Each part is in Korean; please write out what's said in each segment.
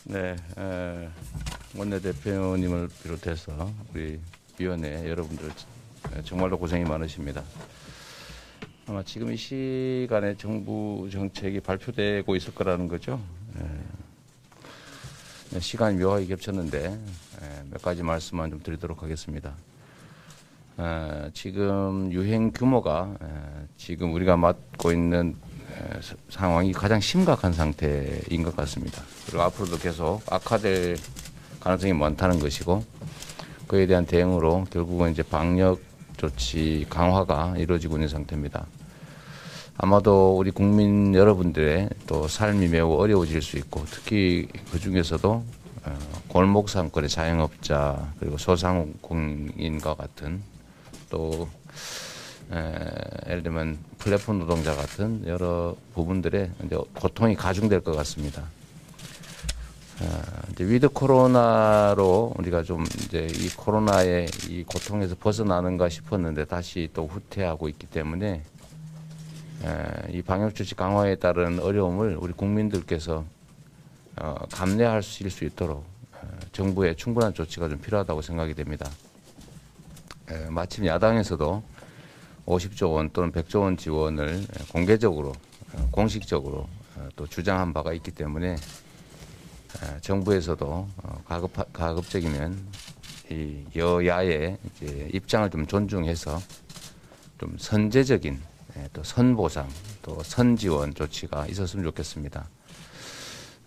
네, 원내대표님을 비롯해서 우리 위원회 여러분들 정말로 고생이 많으십니다. 아마 지금 이 시간에 정부 정책이 발표되고 있을 거라는 거죠. 시간이 묘하게 겹쳤는데 몇 가지 말씀만 좀 드리도록 하겠습니다. 지금 유행 규모가 지금 우리가 맡고 있는 상황이 가장 심각한 상태인 것 같습니다. 그리고 앞으로도 계속 악화될 가능성이 많다는 것이고, 그에 대한 대응으로 결국은 이제 방역 조치 강화가 이루어지고 있는 상태입니다. 아마도 우리 국민 여러분들의 또 삶이 매우 어려워질 수 있고, 특히 그 중에서도 골목 상권의 자영업자 그리고 소상공인과 같은 또 예를 들면 플랫폼 노동자 같은 여러 부분들의 이제 고통이 가중될 것 같습니다. 이제 위드 코로나로 우리가 좀 이제 이 코로나의 이 고통에서 벗어나는가 싶었는데 다시 또 후퇴하고 있기 때문에 이 방역 조치 강화에 따른 어려움을 우리 국민들께서 감내하실 수 있도록 정부의 충분한 조치가 좀 필요하다고 생각이 됩니다. 마침 야당에서도 50조 원 또는 100조 원 지원을 공개적으로 공식적으로 또 주장한 바가 있기 때문에 정부에서도 가급적이면 이 여야의 이제 입장을 좀 존중해서 좀 선제적인 또 선보상 또 선지원 조치가 있었으면 좋겠습니다.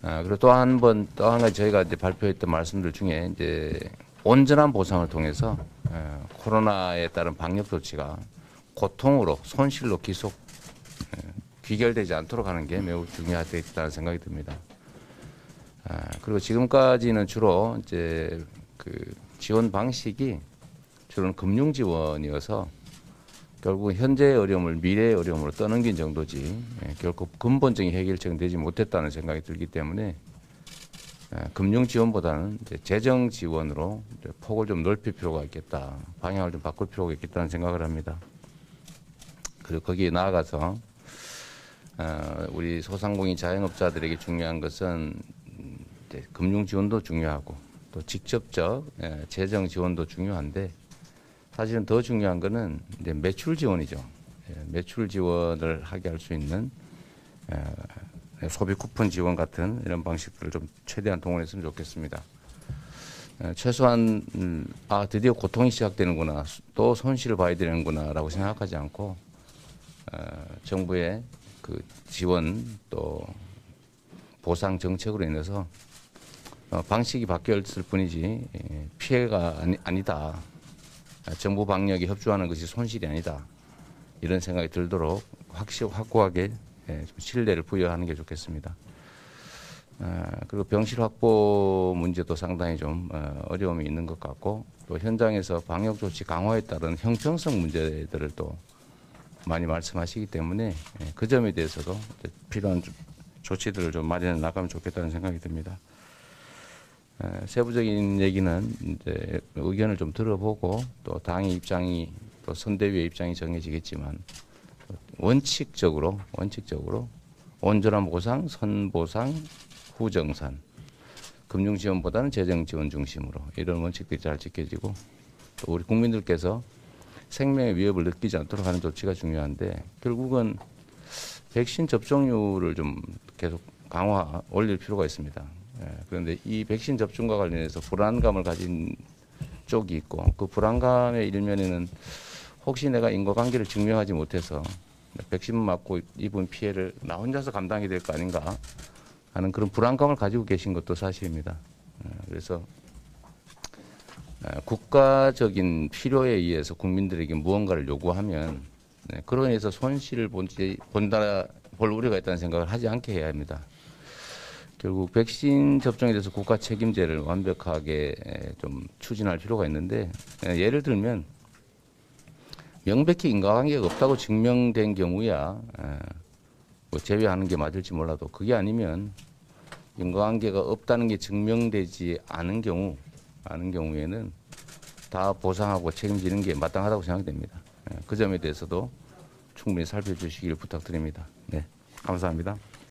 그리고 또 한 가지 저희가 이제 발표했던 말씀들 중에 이제 온전한 보상을 통해서 코로나에 따른 방역 조치가 고통으로 손실로 귀결되지 않도록 하는 게 매우 중요하다는 생각이 듭니다. 그리고 지금까지는 주로 이제 그 지원 방식이 주로는 금융 지원이어서 결국 현재의 어려움을 미래의 어려움으로 떠넘긴 정도지 결코 근본적인 해결책은 되지 못했다는 생각이 들기 때문에 금융 지원보다는 이제 재정 지원으로 이제 폭을 좀 넓힐 필요가 있겠다, 방향을 좀 바꿀 필요가 있겠다는 생각을 합니다. 그리고 거기에 나아가서 우리 소상공인 자영업자들에게 중요한 것은 이제 금융 지원도 중요하고 또 직접적 재정 지원도 중요한데 사실은 더 중요한 것은 이제 매출 지원이죠. 매출 지원을 하게 할 수 있는 소비 쿠폰 지원 같은 이런 방식들을 좀 최대한 동원했으면 좋겠습니다. 최소한 드디어 고통이 시작되는구나, 또 손실을 봐야 되는구나라고 생각하지 않고 정부의 그 지원 또 보상 정책으로 인해서 방식이 바뀌었을 뿐이지 피해가 아니다. 정부 방역에 협조하는 것이 손실이 아니다. 이런 생각이 들도록 확고하게 신뢰를 부여하는 게 좋겠습니다. 그리고 병실 확보 문제도 상당히 좀 어려움이 있는 것 같고, 또 현장에서 방역 조치 강화에 따른 형평성 문제들을 또 많이 말씀하시기 때문에 그 점에 대해서도 필요한 조치들을 좀 마련해 나가면 좋겠다는 생각이 듭니다. 세부적인 얘기는 이제 의견을 좀 들어보고 또 당의 입장이 또 선대위의 입장이 정해지겠지만 원칙적으로 온전한 보상, 선보상, 후정산, 금융 지원보다는 재정 지원 중심으로 이런 원칙들이 잘 지켜지고 또 우리 국민들께서 생명의 위협을 느끼지 않도록 하는 조치가 중요한데, 결국은 백신 접종률을 좀 계속 올릴 필요가 있습니다. 그런데 이 백신 접종과 관련해서 불안감을 가진 쪽이 있고, 그 불안감의 일면에는 혹시 내가 인과관계를 증명하지 못해서 백신 맞고 입은 피해를 나 혼자서 감당이 될 거 아닌가 하는 그런 불안감을 가지고 계신 것도 사실입니다. 그래서 국가적인 필요에 의해서 국민들에게 무언가를 요구하면 그로 인해서 손실을 볼 우려가 있다는 생각을 하지 않게 해야 합니다. 결국 백신 접종에 대해서 국가 책임제를 완벽하게 좀 추진할 필요가 있는데, 예를 들면 명백히 인과관계가 없다고 증명된 경우야 뭐 제외하는 게 맞을지 몰라도, 그게 아니면 인과관계가 없다는 게 증명되지 않은 경우에는 다 보상하고 책임지는 게 마땅하다고 생각됩니다. 그 점에 대해서도 충분히 살펴주시길 부탁드립니다. 네, 감사합니다.